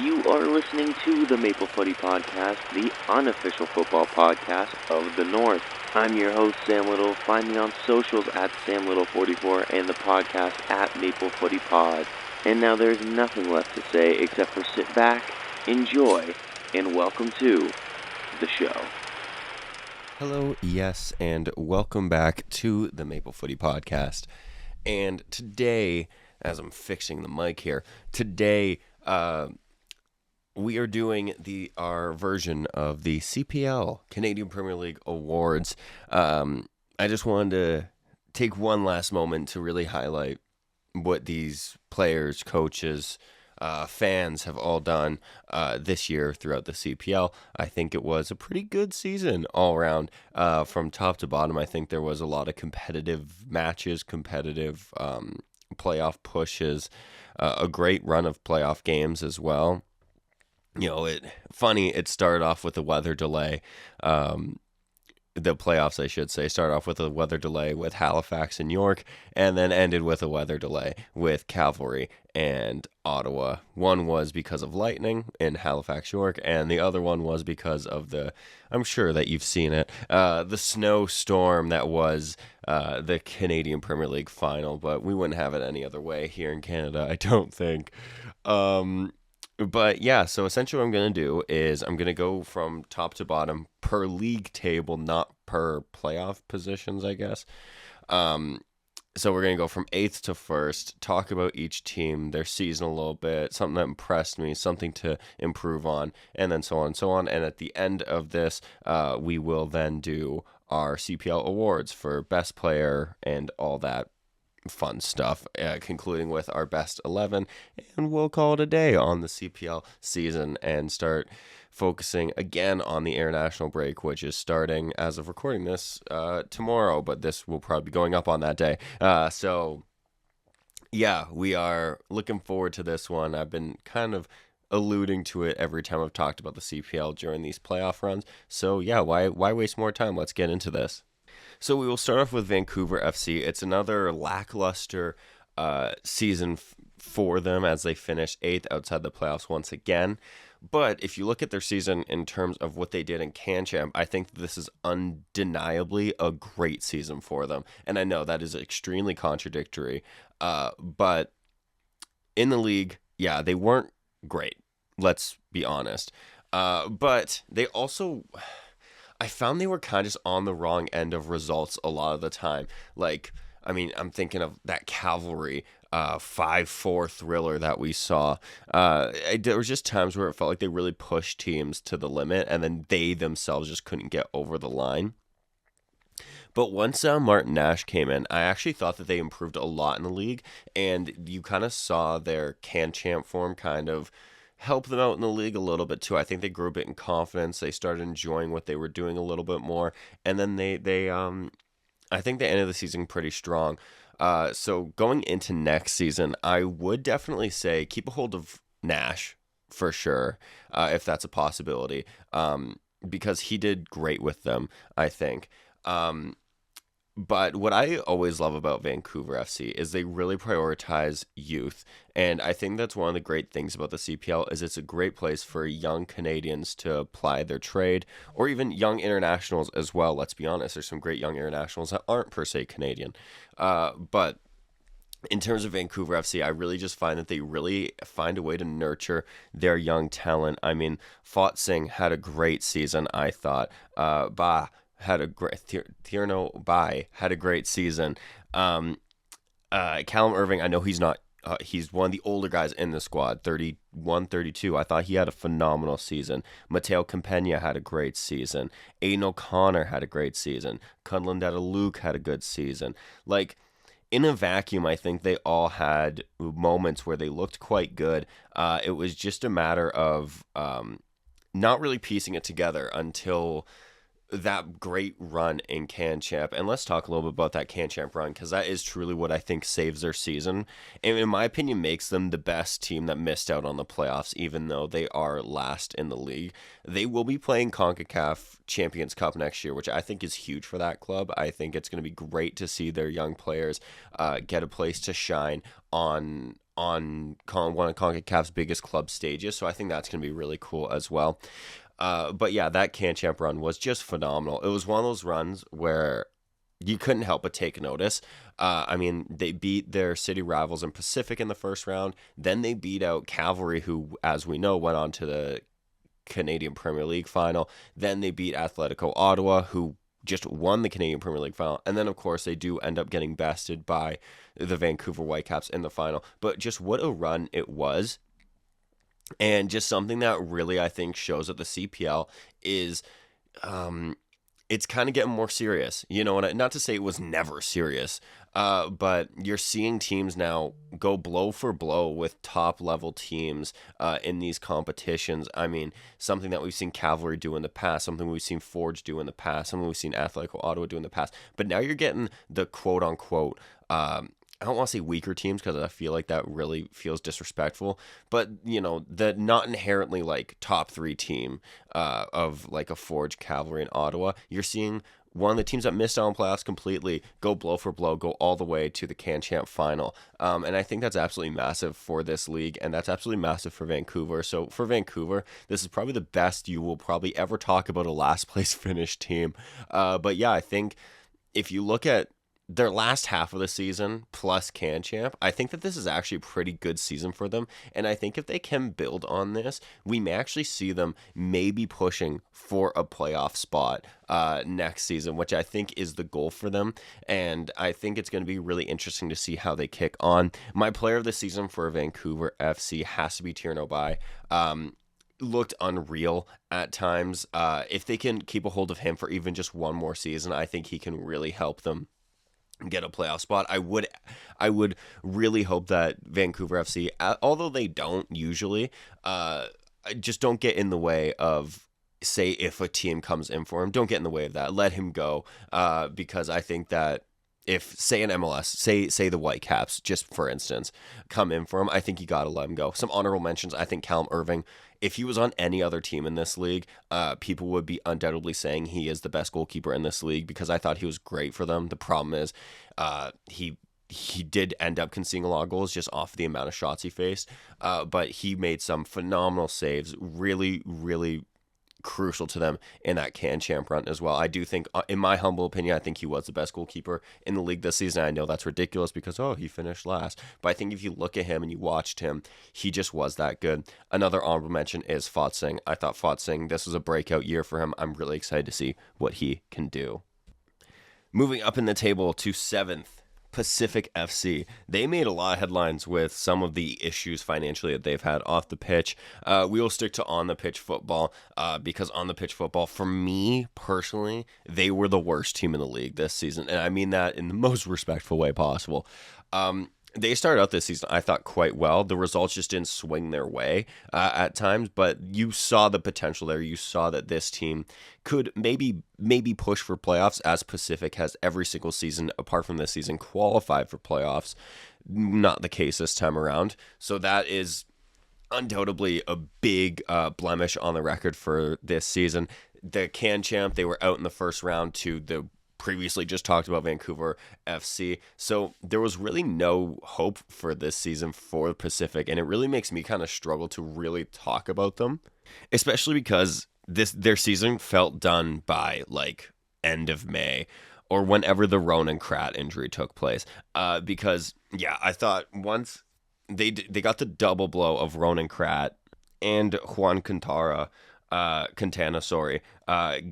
You are listening to the Maple Footy Podcast, the unofficial football podcast of the North. I'm your host, Sam Little. Find me on socials at SamLittle44 and the podcast at Maple Footy Pod. And now there's nothing left to say except for sit back, enjoy, and welcome to the show. Hello, yes, and welcome back to the Maple Footy Podcast. And today, as I'm fixing the mic here, today we are doing our version of the CPL, Canadian Premier League Awards. I just wanted to take one last moment to really highlight what these players, coaches, fans have all done this year throughout the CPL. I think it was a pretty good season all around from top to bottom. I think there was a lot of competitive matches, competitive playoff pushes, a great run of playoff games as well. You know, it started off with a weather delay. The playoffs, I should say, started off with a weather delay with Halifax and York, and then ended with a weather delay with Cavalry and Ottawa. One was because of lightning in Halifax, York, and the other one was because of I'm sure that you've seen it, the snowstorm that was the Canadian Premier League final, but we wouldn't have it any other way here in Canada, I don't think. But yeah, so essentially what I'm going to do is I'm going to go from top to bottom per league table, not per playoff positions, I guess. So we're going to go from 8th to 1st, talk about each team, their season a little bit, something that impressed me, something to improve on, and then so on and so on. And at the end of this, we will then do our CPL awards for best player and all that fun stuff, concluding with our best 11, and we'll call it a day on the CPL season and start focusing again on the international break, which is starting as of recording this tomorrow, but this will probably be going up on that day. So yeah, we are looking forward to this one. I've been kind of alluding to it every time I've talked about the CPL during these playoff runs. So yeah, why waste more time? Let's get into this. So we will start off with Vancouver FC. It's another lackluster season for them as they finish 8th outside the playoffs once again. But if you look at their season in terms of what they did in CanChamp, I think this is undeniably a great season for them. And I know that is extremely contradictory. But in the league, yeah, they weren't great. Let's be honest. But they also... I found they were kind of just on the wrong end of results a lot of the time. Like, I mean, I'm thinking of that Cavalry 5-4 thriller that we saw. There was just times where it felt like they really pushed teams to the limit, and then they themselves just couldn't get over the line. But once Martin Nash came in, I actually thought that they improved a lot in the league, and you kind of saw their CanChamp form kind of help them out in the league a little bit too. I think they grew a bit in confidence. They started enjoying what they were doing a little bit more, and then I think they ended the season pretty strong. So going into next season, I would definitely say keep a hold of Nash for sure, if that's a possibility, because he did great with them, I think. But what I always love about Vancouver FC is they really prioritize youth. And I think that's one of the great things about the CPL is it's a great place for young Canadians to apply their trade, or even young internationals as well. Let's be honest, there's some great young internationals that aren't per se Canadian. But in terms of Vancouver FC, I really just find that they really find a way to nurture their young talent. I mean, Fought Singh had a great season, I thought. Had a great Tierno Bai had a great season. Callum Irving, I know he's not. He's one of the older guys in the squad, 31, 32. I thought he had a phenomenal season. Mateo Campagna had a great season. Aiden O'Connor had a great season. Cunlin Luke had a good season. Like, in a vacuum, I think they all had moments where they looked quite good. It was just a matter of not really piecing it together until that great run in CanChamp. And let's talk a little bit about that CanChamp run, because that is truly what I think saves their season, and in my opinion makes them the best team that missed out on the playoffs, even though they are last in the league. They will be playing CONCACAF Champions Cup next year, which I think is huge for that club. I think it's going to be great to see their young players get a place to shine on on one of CONCACAF's biggest club stages. So I think that's going to be really cool as well. But yeah, that Can Champ run was just phenomenal. It was one of those runs where you couldn't help but take notice. I mean, they beat their city rivals in Pacific in the first round. Then they beat out Cavalry, who, as we know, went on to the Canadian Premier League final. Then they beat Atletico Ottawa, who just won the Canadian Premier League final. And then, of course, they do end up getting bested by the Vancouver Whitecaps in the final. But just what a run it was. And just something that really, I think, shows that the CPL is it's kind of getting more serious, and not to say it was never serious, but you're seeing teams now go blow for blow with top level teams in these competitions. I mean, something that we've seen Cavalry do in the past, something we've seen Forge do in the past, something we've seen Atletico Ottawa do in the past, but now you're getting the quote unquote, I don't want to say weaker teams because I feel like that really feels disrespectful, but the not inherently like top 3 team of like a Forge, Cavalry, and Ottawa. You're seeing one of the teams that missed out on playoffs completely go blow for blow, go all the way to the Can Champ final, and I think that's absolutely massive for this league, and that's absolutely massive for Vancouver. So for Vancouver, this is probably the best you will probably ever talk about a last place finish team. But yeah, I think if you look at their last half of the season plus Can Champ, I think that this is actually a pretty good season for them. And I think if they can build on this, we may actually see them maybe pushing for a playoff spot next season, which I think is the goal for them. And I think it's going to be really interesting to see how they kick on. My player of the season for Vancouver FC has to be Tierno Bai. Looked unreal at times. If they can keep a hold of him for even just one more season, I think he can really help them get a playoff spot. I would really hope that Vancouver FC, although they don't usually, just don't get in the way of, say, if a team comes in for him, don't get in the way of that. Let him go, because I think that if, say, an MLS, say the Whitecaps, just for instance, come in for him, I think you got to let him go. Some honorable mentions, I think Callum Irving, if he was on any other team in this league, people would be undoubtedly saying he is the best goalkeeper in this league because I thought he was great for them. The problem is he did end up conceding a lot of goals just off the amount of shots he faced, but he made some phenomenal saves, really, really crucial to them in that Can Champ run as well. I do think, in my humble opinion, I think he was the best goalkeeper in the league this season. I know that's ridiculous because, he finished last. But I think if you look at him and you watched him, he just was that good. Another honorable mention is Fat Singh. I thought Fat Singh, this was a breakout year for him. I'm really excited to see what he can do. Moving up in the table to 7th, Pacific FC. They made a lot of headlines with some of the issues financially that they've had off the pitch. We will stick to on the pitch football because on the pitch football, for me personally, they were the worst team in the league this season. And I mean that in the most respectful way possible. They started out this season, I thought, quite well. The results just didn't swing their way at times, but you saw the potential there. You saw that this team could maybe push for playoffs, as Pacific has every single season, apart from this season, qualified for playoffs. Not the case this time around. So that is undoubtedly a big blemish on the record for this season. The Can Champ, they were out in the first round to the previously just talked about Vancouver FC. So there was really no hope for this season for Pacific, and it really makes me kind of struggle to really talk about them, especially because their season felt done by like end of May or whenever the Ronan Krat injury took place. Because I thought once they got the double blow of Ronan Krat and Juan Quintana,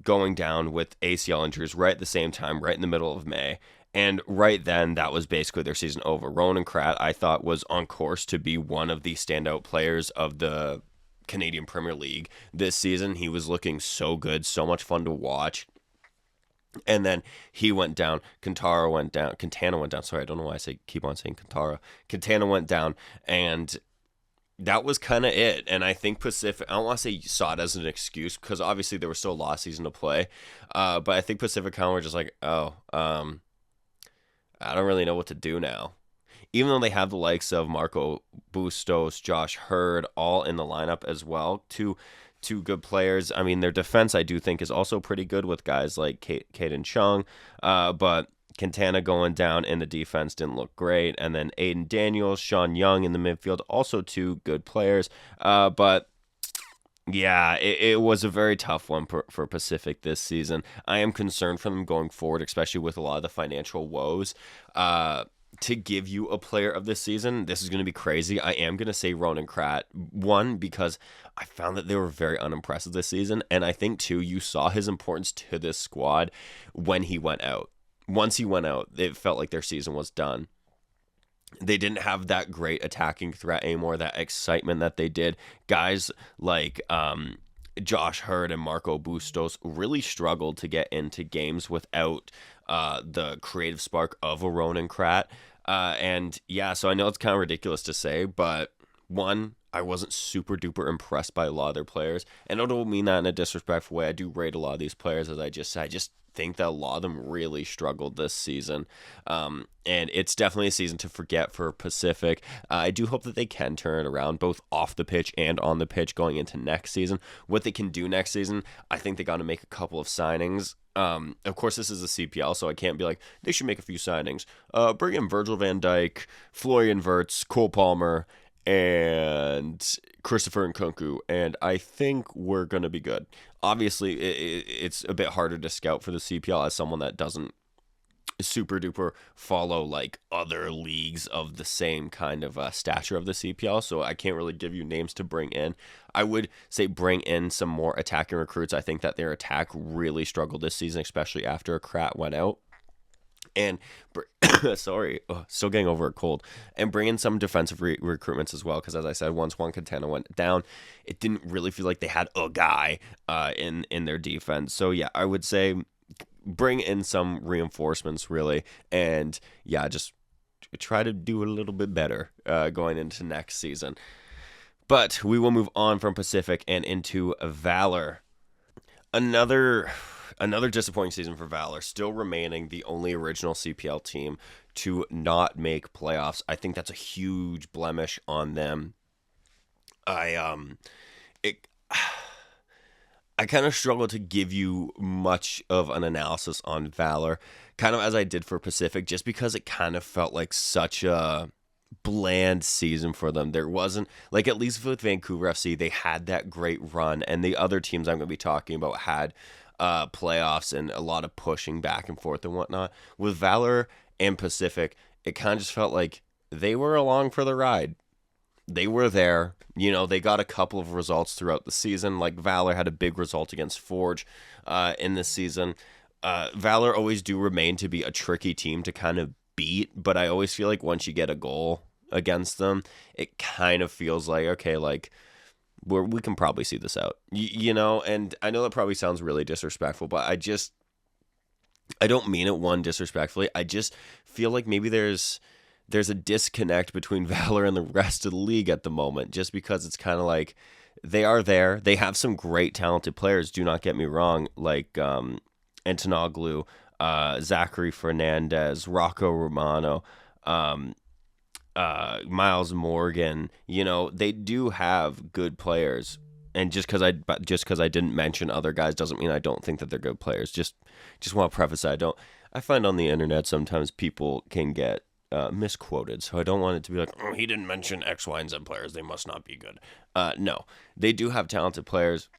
going down with ACL injuries right at the same time, right in the middle of May. And right then, that was basically their season over. Ronan Krat, I thought, was on course to be one of the standout players of the Canadian Premier League this season. He was looking so good, so much fun to watch. And then he went down. Quintana went down. Sorry, I don't know why keep on saying Quintana. Quintana went down, and that was kind of it. And I think Pacific, I don't want to say saw it as an excuse because obviously there was still a last season to play. But I think Pacific kind of were just like, I don't really know what to do now. Even though they have the likes of Marco Bustos, Josh Hurd, all in the lineup as well, two good players. I mean, their defense, I do think, is also pretty good with guys like Caden Chung. But Quintana going down in the defense didn't look great. And then Aiden Daniels, Sean Young in the midfield, also two good players. But yeah, it was a very tough one for Pacific this season. I am concerned for them going forward, especially with a lot of the financial woes. To give you a player of this season, this is going to be crazy. I am going to say Ronan Kratt. One, because I found that they were very unimpressive this season. And I think, two, you saw his importance to this squad when he went out. Once he went out, it felt like their season was done. They didn't have that great attacking threat anymore, that excitement that they did. Guys like Josh Hurd and Marco Bustos really struggled to get into games without the creative spark of a Ronan Kratt. And yeah, so I know it's kind of ridiculous to say, but one, I wasn't super duper impressed by a lot of their players. And I don't mean that in a disrespectful way. I do rate a lot of these players, as I just said. I just think that a lot of them really struggled this season. And it's definitely a season to forget for Pacific. I do hope that they can turn it around both off the pitch and on the pitch going into next season. What they can do next season, I think they got to make a couple of signings. Of course, this is a CPL, so I can't be like, they should make a few signings. Bring in Virgil van Dijk, Florian Wirtz, Cole Palmer, and Christopher Nkunku, and I think we're going to be good. Obviously, it's a bit harder to scout for the CPL as someone that doesn't super duper follow like other leagues of the same kind of stature of the CPL, so I can't really give you names to bring in. I would say bring in some more attacking recruits. I think that their attack really struggled this season, especially after Kratt went out. And sorry, still getting over a cold. And bring in some defensive recruitments as well, because as I said, once Juan Quintana went down, it didn't really feel like they had a guy in their defense. So yeah, I would say bring in some reinforcements really, and yeah, just try to do a little bit better going into next season. But we will move on from Pacific and into Valor. Another disappointing season for Valor, still remaining the only original CPL team to not make playoffs. I think that's a huge blemish on them. I kind of struggle to give you much of an analysis on Valor, kind of as I did for Pacific, just because it kind of felt like such a bland season for them. There wasn't, like, at least with Vancouver FC, they had that great run, and the other teams I'm going to be talking about had playoffs and a lot of pushing back and forth and whatnot. With Valor and Pacific, it kind of just felt like they were along for the ride. They were there. You know, they got a couple of results throughout the season. Like, Valor had a big result against Forge in this season. Valor always do remain to be a tricky team to kind of beat, but I always feel like once you get a goal against them, it kind of feels like, okay, like, we can probably see this out, you know. And I know that probably sounds really disrespectful, but I don't mean it one disrespectfully. I just feel like maybe there's a disconnect between Valor and the rest of the league at the moment, just because it's kind of like they are there. They have some great talented players, do not get me wrong, like Antonoglu, Zachary Fernandez, Rocco Romano, Miles Morgan. You know, they do have good players, and just because I didn't mention other guys doesn't mean I don't think that they're good players. Just want to preface that I find on the internet sometimes people can get misquoted, so I don't want it to be like, oh, he didn't mention X, Y, and Z players, they must not be good. No, they do have talented players.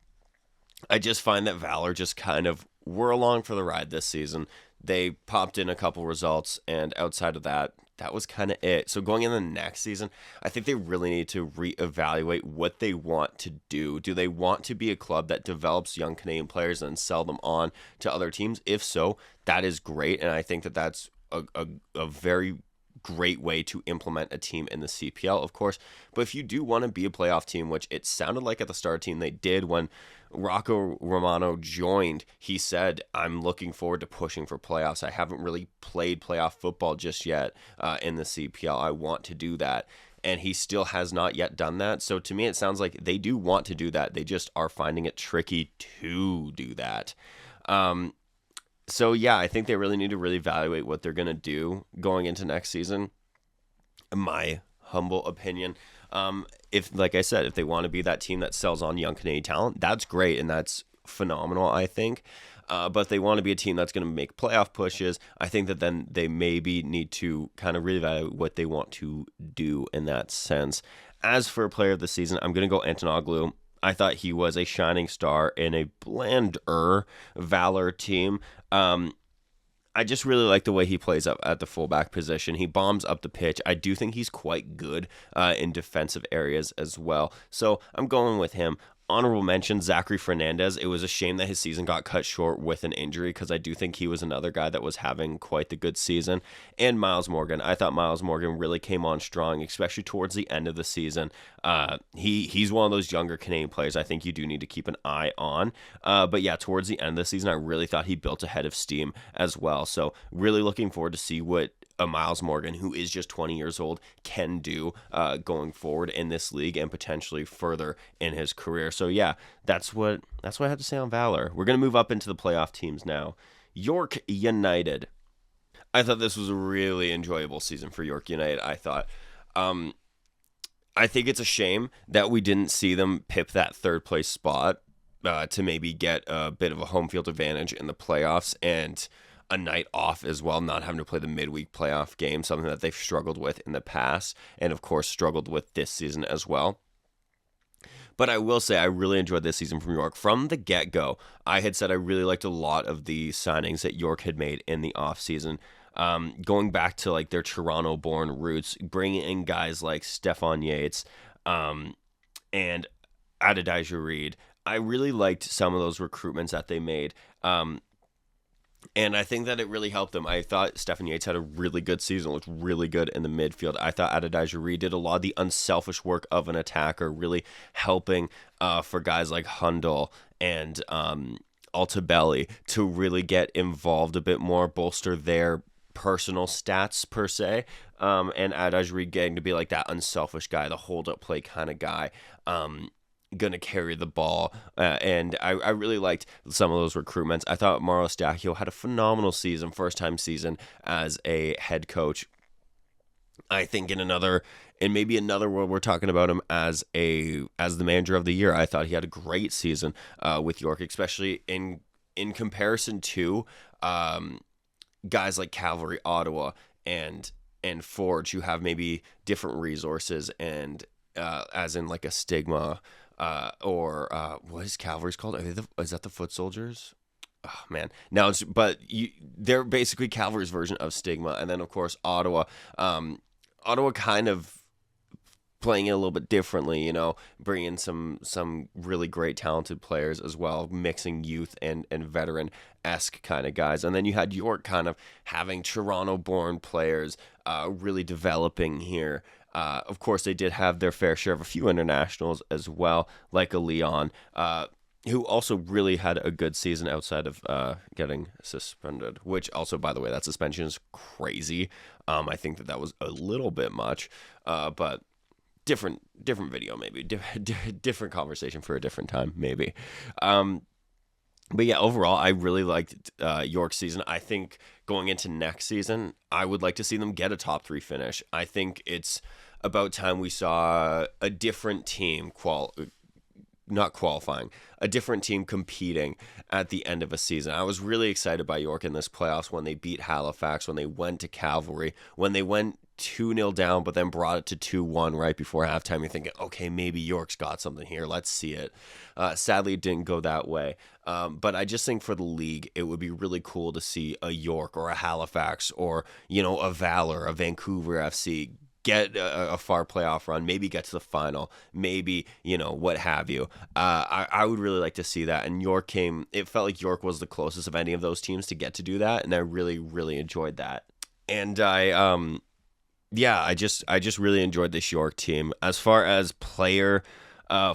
I just find that Valor just kind of were along for the ride this season. They popped in a couple results, and outside of that, that was kind of it. So going into the next season, I think they really need to reevaluate what they want to do. Do they want to be a club that develops young Canadian players and sell them on to other teams? If so, that is great, and I think that that's a very great way to implement a team in the CPL, of course. But if you do want to be a playoff team, which it sounded like at the start team they did when Rocco Romano joined, he said, I'm looking forward to pushing for playoffs. I haven't really played playoff football just yet in the CPL. I want to do that. And he still has not yet done that. So to me, it sounds like they do want to do that. They just are finding it tricky to do that. So yeah, I think they really need to really evaluate what they're going to do going into next season. In my humble opinion. If, like I said, if they want to be that team that sells on young Canadian talent, that's great and that's phenomenal, I think. but they want to be a team that's going to make playoff pushes. I think that then they maybe need to kind of reevaluate what they want to do in that sense. As for player of the season, I'm going to go Antonoglu. I thought he was a shining star in a blander Valor team. I just really like the way he plays up at the fullback position. He bombs up the pitch. I do think he's quite good in defensive areas as well. So I'm going with him. Honorable mention, Zachary Fernandez. It was a shame that his season got cut short with an injury because I do think he was another guy that was having quite the good season. And Miles Morgan. I thought Miles Morgan really came on strong, especially towards the end of the season. He's one of those younger Canadian players I think you do need to keep an eye on. But yeah, towards the end of the season, I really thought he built a head of steam as well. So really looking forward to see what a Miles Morgan, who is just 20 years old, can do going forward in this league and potentially further in his career. So yeah, that's what I have to say on Valor. We're going to move up into the playoff teams now. York United. I thought this was a really enjoyable season for York United. I think it's a shame that we didn't see them pip that third place spot to maybe get a bit of a home field advantage in the playoffs and a night off as well, not having to play the midweek playoff game, something that they've struggled with in the past and of course struggled with this season as well. But I will say I really enjoyed this season from York. From the get-go, I had said I really liked a lot of the signings that York had made in the offseason. Going back to like their Toronto-born roots, bringing in guys like Stefan Yates and Adidijah Reed. I really liked some of those recruitments that they made. And I think that it really helped them. I thought Stefan Yates had a really good season, looked really good in the midfield. I thought Adidijah Reed did a lot of the unselfish work of an attacker, really helping for guys like Hundle and Altabelli to really get involved a bit more, bolster their personal stats per se, and Adidijah Reed getting to be like that unselfish guy, the hold-up play kind of guy. Gonna carry the ball, and I really liked some of those recruitments. I thought Mauro Stachio had a phenomenal season, first time season as a head coach. I think in maybe another world we're talking about him as the manager of the year. I thought he had a great season with York, especially in comparison to guys like Cavalry, Ottawa, and Forge, who have maybe different resources and as in like a Stigma. Or what is Cavalry's called? Is that the Foot Soldiers? Oh man, they're basically Cavalry's version of Stigma, and then of course Ottawa. Ottawa kind of playing it a little bit differently, bringing some really great talented players as well, mixing youth and veteran-esque kind of guys. And then you had York kind of having Toronto-born players really developing here. Of course, they did have their fair share of a few internationals as well, like a Leon, who also really had a good season outside of getting suspended, which also, by the way, that suspension is crazy. I think that was a little bit much, but different video, maybe different conversation for a different time, maybe. But yeah, overall, I really liked York's season. I think going into next season, I would like to see them get a top 3 finish. I think it's about time we saw a different team a different team competing at the end of a season. I was really excited by York in this playoffs when they beat Halifax, when they went to Cavalry, when they went 2-0 down, but then brought it to 2-1 right before halftime. You're thinking, okay, maybe York's got something here. Let's see it. Sadly, it didn't go that way. But I just think for the league, it would be really cool to see a York or a Halifax or, a Valor, a Vancouver FC get a far playoff run, maybe get to the final, maybe, what have you. I would really like to see that. And it felt like York was the closest of any of those teams to get to do that. And I really, really enjoyed that. And I just really enjoyed this York team. As far as player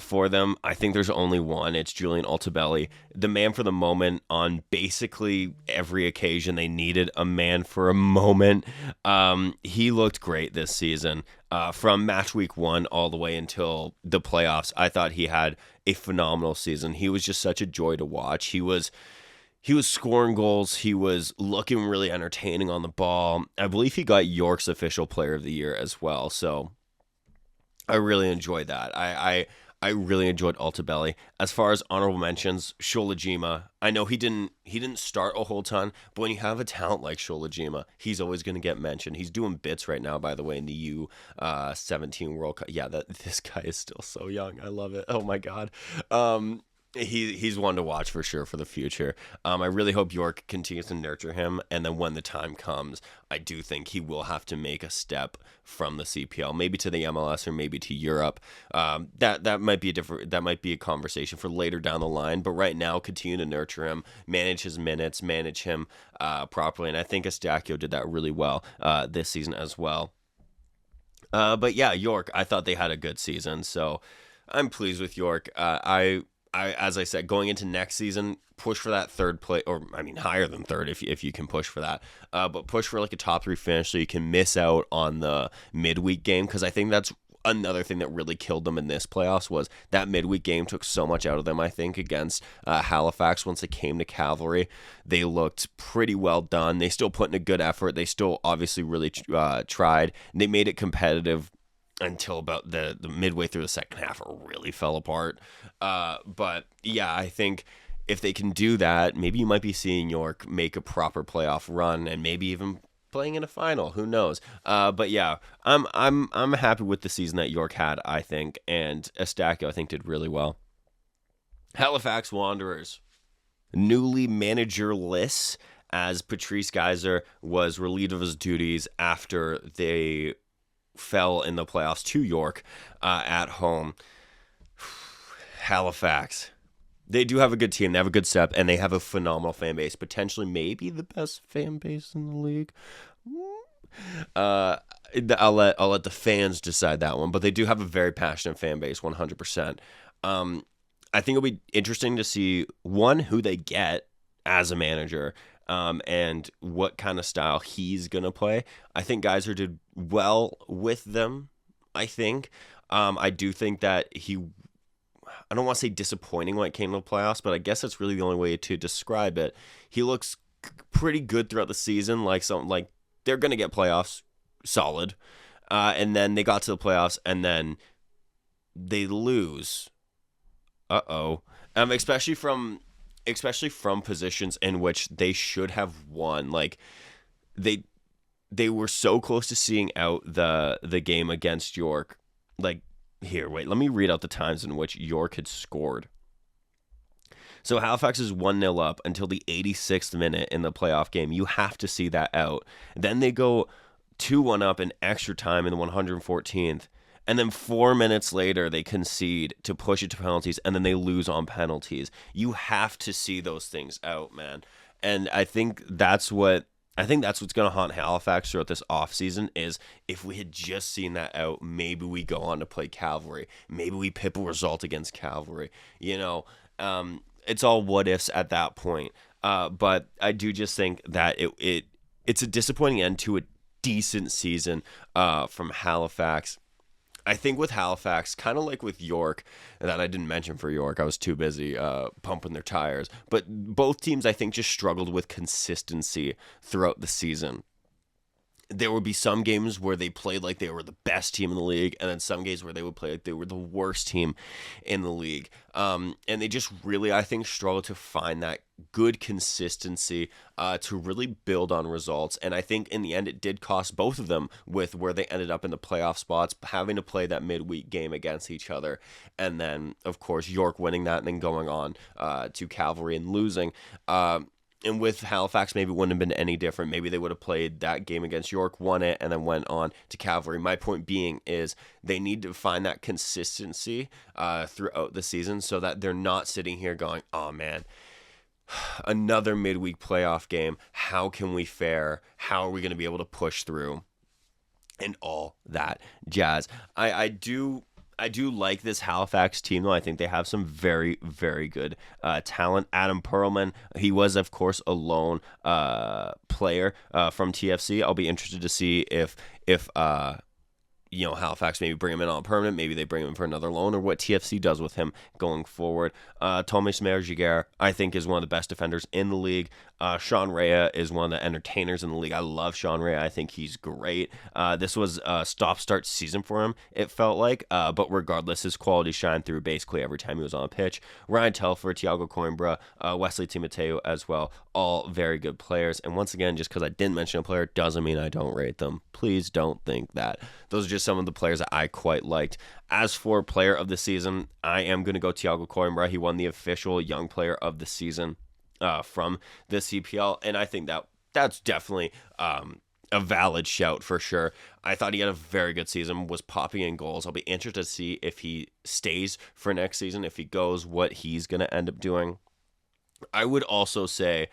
for them, I think there's only one. It's Julian Altabelli, the man for the moment on basically every occasion they needed a man for a moment. He looked great this season. From match week 1 all the way until the playoffs, I thought he had a phenomenal season. He was just such a joy to watch. He was scoring goals. He was looking really entertaining on the ball. I believe he got York's official player of the year as well. So I really enjoyed that. I really enjoyed Altabelli. As far as honorable mentions, Sholajima. I know he didn't start a whole ton, but when you have a talent like Sholajima, he's always going to get mentioned. He's doing bits right now, by the way, in the U17 World Cup. Yeah, this guy is still so young. I love it. Oh my god. He's one to watch for sure for the future. I really hope York continues to nurture him, and then when the time comes, I do think he will have to make a step from the CPL, maybe to the MLS or maybe to Europe. That might be a conversation for later down the line. But right now, continue to nurture him, manage his minutes, manage him properly, and I think Estacio did that really well this season as well. But yeah, York, I thought they had a good season, so I'm pleased with York. As I said, going into next season, push for that third place, or I mean higher than third if you can push for that. But push for like a top 3 finish so you can miss out on the midweek game, because I think that's another thing that really killed them in this playoffs was that midweek game took so much out of them. I think against Halifax, once it came to Cavalry, they looked pretty well done. They still put in a good effort. They still obviously really tried. They made it competitive until about the midway through the second half. It really fell apart. But yeah, I think if they can do that, maybe you might be seeing York make a proper playoff run and maybe even playing in a final. Who knows? But yeah, I'm happy with the season that York had, I think, and Estacio I think did really well. Halifax Wanderers, newly managerless, as Patrice Geyser was relieved of his duties after they fell in the playoffs to York at home. Halifax. They do have a good team. They have a good step, and they have a phenomenal fan base. Potentially, maybe the best fan base in the league. I'll let the fans decide that one, but they do have a very passionate fan base, 100%. I think it'll be interesting to see who they get as a manager. And what kind of style he's going to play. I think Geyser did well with them, I think. I do think that I don't want to say disappointing when it came to the playoffs, but I guess that's really the only way to describe it. He looks pretty good throughout the season, like they're going to get playoffs, solid. And then they got to the playoffs, and then they lose. Uh-oh. Especially from positions in which they should have won. Like they were so close to seeing out the game against York. Like, here, wait, let me read out the times in which York had scored. So Halifax is 1-0 up until the 86th minute in the playoff game. You have to see that out. Then they go 2-1 up in extra time in the 114th. And then 4 minutes later, they concede to push it to penalties, and then they lose on penalties. You have to see those things out, man. And I think that's what's going to haunt Halifax throughout this offseason is if we had just seen that out, maybe we go on to play Cavalry. Maybe we pip a result against Cavalry. It's all what ifs at that point. But I do just think that it's a disappointing end to a decent season from Halifax. I think with Halifax, kind of like with York, that I didn't mention for York, I was too busy pumping their tires. But both teams, I think, just struggled with consistency throughout the season. There would be some games where they played like they were the best team in the league, and then some games where they would play like they were the worst team in the league. And they just really, I think, struggled to find that good consistency to really build on results. And I think in the end, it did cost both of them with where they ended up in the playoff spots, having to play that midweek game against each other. And then, of course, York winning that and then going on to Cavalry and losing. And with Halifax, maybe it wouldn't have been any different. Maybe they would have played that game against York, won it, and then went on to Cavalry. My point being is they need to find that consistency throughout the season so that they're not sitting here going, oh, man, another midweek playoff game. How can we fare? How are we going to be able to push through? And all that jazz. I do like this Halifax team, though. I think they have some very, very good talent. Adam Perlman, he was, of course, a lone player from TFC. I'll be interested to see if Halifax maybe bring him in on permanent, maybe they bring him for another loan, or what TFC does with him going forward. Thomas Meyer-Giguère, I think, is one of the best defenders in the league. Sean Rea is one of the entertainers in the league. I love Sean Rea. I think he's great. This was a stop-start season for him, it felt like, but regardless, his quality shined through basically every time he was on the pitch. Ryan Telfer, Thiago Coimbra, Wesley Timoteo as well, all very good players. And once again, just because I didn't mention a player doesn't mean I don't rate them. Please don't think that. Those are just some of the players that I quite liked. As for player of the season, I am going to go Thiago Coimbra. He won the official young player of the season from the CPL, and I think that's definitely a valid shout for sure. I thought he had a very good season, was popping in goals. I'll be interested to see if he stays for next season. If he goes, what he's going to end up doing. I would also say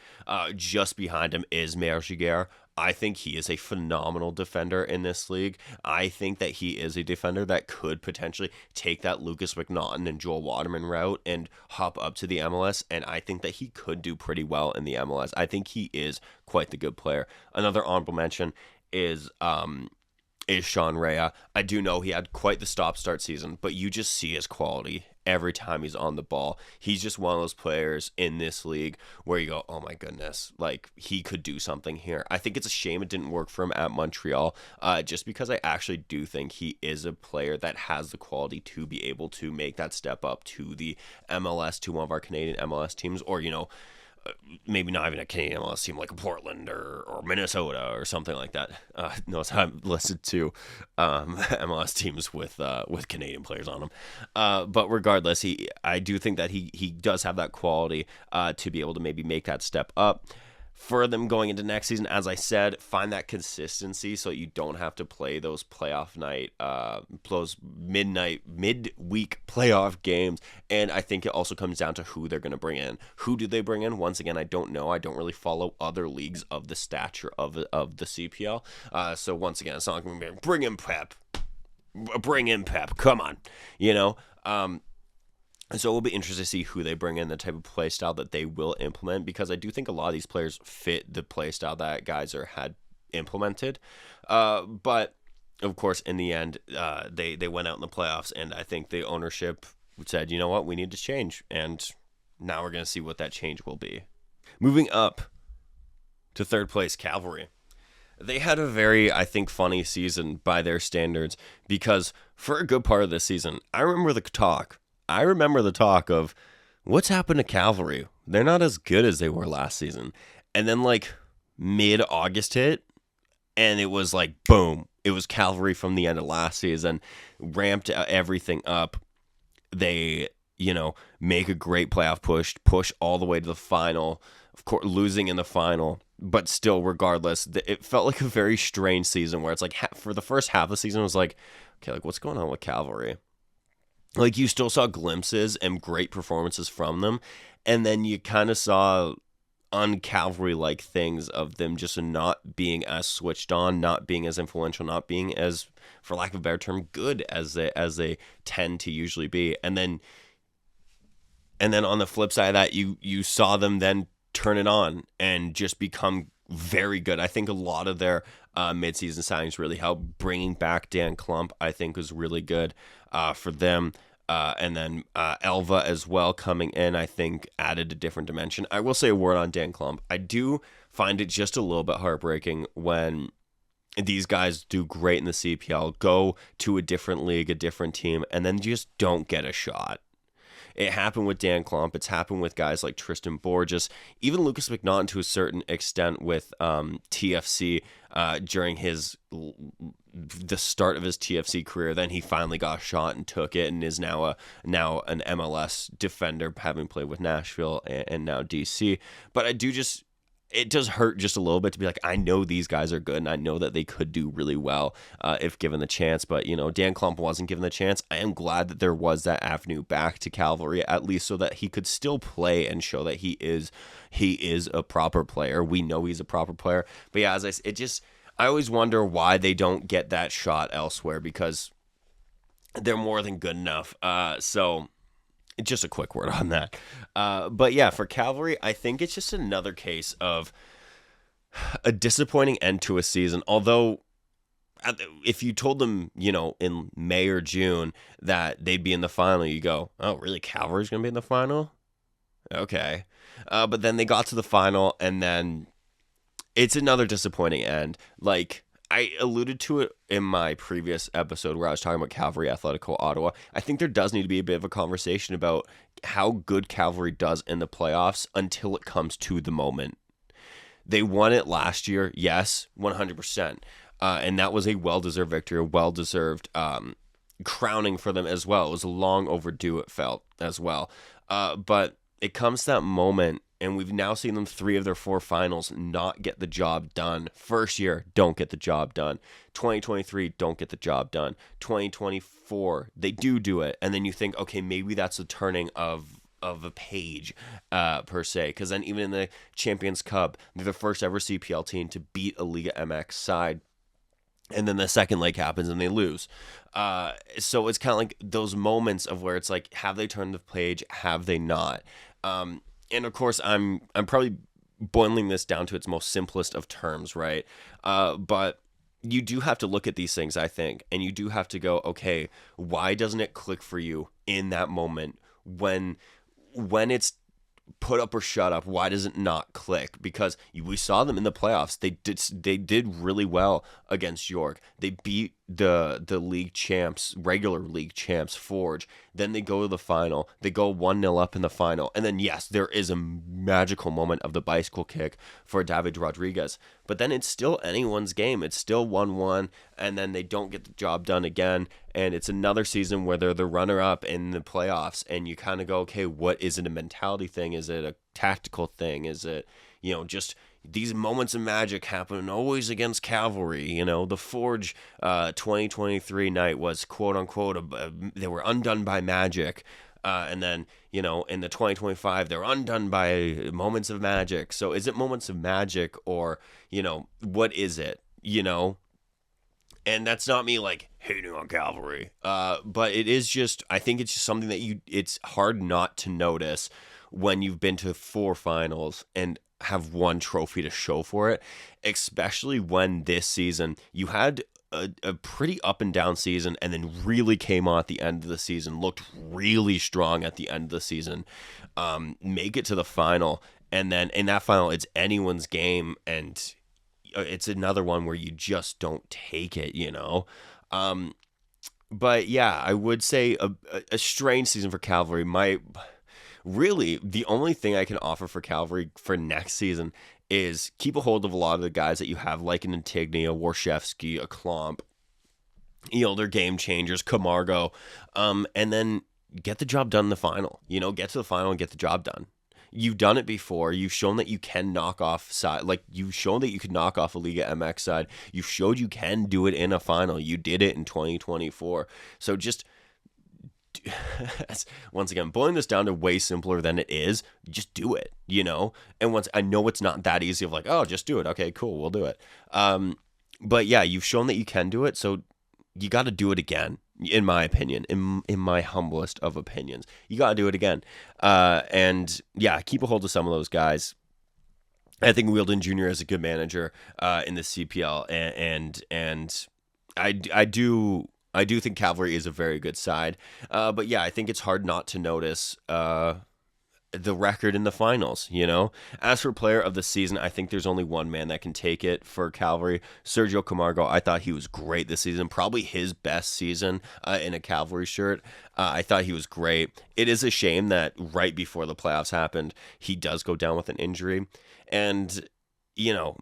just behind him is Meyer-Giguère. I think he is a phenomenal defender in this league. I think that he is a defender that could potentially take that Lucas McNaughton and Joel Waterman route and hop up to the MLS, and I think that he could do pretty well in the MLS. I think he is quite the good player. Another honorable mention is Sean Rea. I do know he had quite the stop-start season, but you just see his quality every time he's on the ball. He's just one of those players in this league where you go, oh my goodness, like he could do something here. I think it's a shame it didn't work for him at Montreal, just because I actually do think he is a player that has the quality to be able to make that step up to the MLS, to one of our Canadian MLS teams, or, maybe not even a Canadian MLS team like Portland or Minnesota or something like that. Notice I've listed two MLS teams with Canadian players on them. But regardless, I do think that he does have that quality to be able to maybe make that step up. For them going into next season, as I said, find that consistency so you don't have to play those playoff night, those midweek playoff games. And I think it also comes down to who they're going to bring in. Who do they bring in? Once again, I don't know. I don't really follow other leagues of the stature of the CPL. So once again, it's not going to be bring in Pep. Bring in Pep. Come on. And so it will be interesting to see who they bring in, the type of play style that they will implement, because I do think a lot of these players fit the play style that Geyser had implemented. But, of course, in the end, they went out in the playoffs, and I think the ownership said, you know what, we need to change. And now we're going to see what that change will be. Moving up to third place, Cavalry. They had a very, I think, funny season by their standards, because for a good part of this season, I remember the talk of what's happened to Cavalry. They're not as good as they were last season. And then mid-August hit, and it was like, boom. It was Cavalry from the end of last season, ramped everything up. They, make a great playoff push all the way to the final, of course, losing in the final. But still, regardless, it felt like a very strange season where it's like for the first half of the season, it was like, okay, what's going on with Cavalry? You still saw glimpses and great performances from them, and then you kind of saw un-Cavalry-like things of them just not being as switched on, not being as influential, not being as, for lack of a better term, good as they tend to usually be. And then on the flip side of that, you saw them then turn it on and just become very good. I think a lot of their midseason signings really helped. Bringing back Dan Klump, I think, was really good for them. And then Elva as well coming in, I think, added a different dimension. I will say a word on Dan Klump. I do find it just a little bit heartbreaking when these guys do great in the CPL, go to a different league, a different team, and then just don't get a shot. It happened with Dan Klump. It's happened with guys like Tristan Borges, even Lucas McNaughton to a certain extent with TFC during the start of his TFC career. Then he finally got a shot and took it, and is now an MLS defender, having played with Nashville and now DC. But it does hurt just a little bit to be like, I know these guys are good, and I know that they could do really well if given the chance. But, Dan Klump wasn't given the chance. I am glad that there was that avenue back to Cavalry, at least so that he could still play and show that he is a proper player. We know he's a proper player. But yeah, as I said, I always wonder why they don't get that shot elsewhere, because they're more than good enough. So just a quick word on that. But yeah, for Cavalry, I think it's just another case of a disappointing end to a season. Although if you told them, in May or June that they'd be in the final, you go, oh, really? Cavalry's going to be in the final? Okay. But then they got to the final, and then it's another disappointing end. Like, I alluded to it in my previous episode where I was talking about Cavalry Atletico Ottawa. I think there does need to be a bit of a conversation about how good Cavalry does in the playoffs until it comes to the moment. They won it last year, yes, 100%. And that was a well-deserved victory, a well-deserved crowning for them as well. It was long overdue, it felt, as well. But it comes to that moment, and we've now seen them 3 of their 4 finals not get the job done. First year, don't get the job done. 2023, don't get the job done. 2024, they do it. And then you think, okay, maybe that's the turning of a page, per se. Because then even in the Champions Cup, they're the first ever CPL team to beat a Liga MX side. And then the second leg happens and they lose. So it's kind of like those moments of where it's like, have they turned the page? Have they not? And of course, I'm probably boiling this down to its most simplest of terms, right? But you do have to look at these things, I think, and you do have to go, okay, why doesn't it click for you in that moment when it's put up or shut up? Why does it not click? Because we saw them in the playoffs. They did really well against York. They beat the league champs, regular league champs, Forge. Then they go to the final. They go 1-0 up in the final. And then, yes, there is a magical moment of the bicycle kick for David Rodriguez. But then it's still anyone's game. It's still 1-1, and then they don't get the job done again. And it's another season where they're the runner-up in the playoffs. And you kind of go, okay, what is it, a mentality thing? Is it a tactical thing? Is it, just these moments of magic happen always against Cavalry? The Forge 2023 night was quote-unquote, they were undone by magic. And then, in the 2025, they're undone by moments of magic. So is it moments of magic, or, what is it, And that's not me like hating on Cavalry. But it is just, I think it's just something that it's hard not to notice when you've been to 4 finals and have one trophy to show for it, especially when this season you had a pretty up and down season, and then really came on at the end of the season, looked really strong at the end of the season, make it to the final, and then in that final it's anyone's game, and it's another one where you just don't take it, But yeah, I would say a strange season for Cavalry. Really, the only thing I can offer for Cavalry for next season is keep a hold of a lot of the guys that you have, like an Intignia, Warshevsky, a Klomp, they're game changers, Camargo, and then get the job done in the final. Get to the final and get the job done. You've done it before. You've shown that you can knock off side, like you've shown that you could knock off a Liga MX side. You've showed you can do it in a final. You did it in 2024. So just once again, boiling this down to way simpler than it is, just do it, And once I know it's not that easy of like, oh, just do it. Okay, cool, we'll do it. But yeah, you've shown that you can do it, so you got to do it again. In my opinion, in my humblest of opinions, you got to do it again. And yeah, keep a hold of some of those guys. I think Wheeldon Jr. is a good manager in the CPL, and I do think Cavalry is a very good side. But yeah, I think it's hard not to notice the record in the finals, As for player of the season, I think there's only one man that can take it for Cavalry. Sergio Camargo, I thought he was great this season. Probably his best season in a Cavalry shirt. I thought he was great. It is a shame that right before the playoffs happened, he does go down with an injury. And,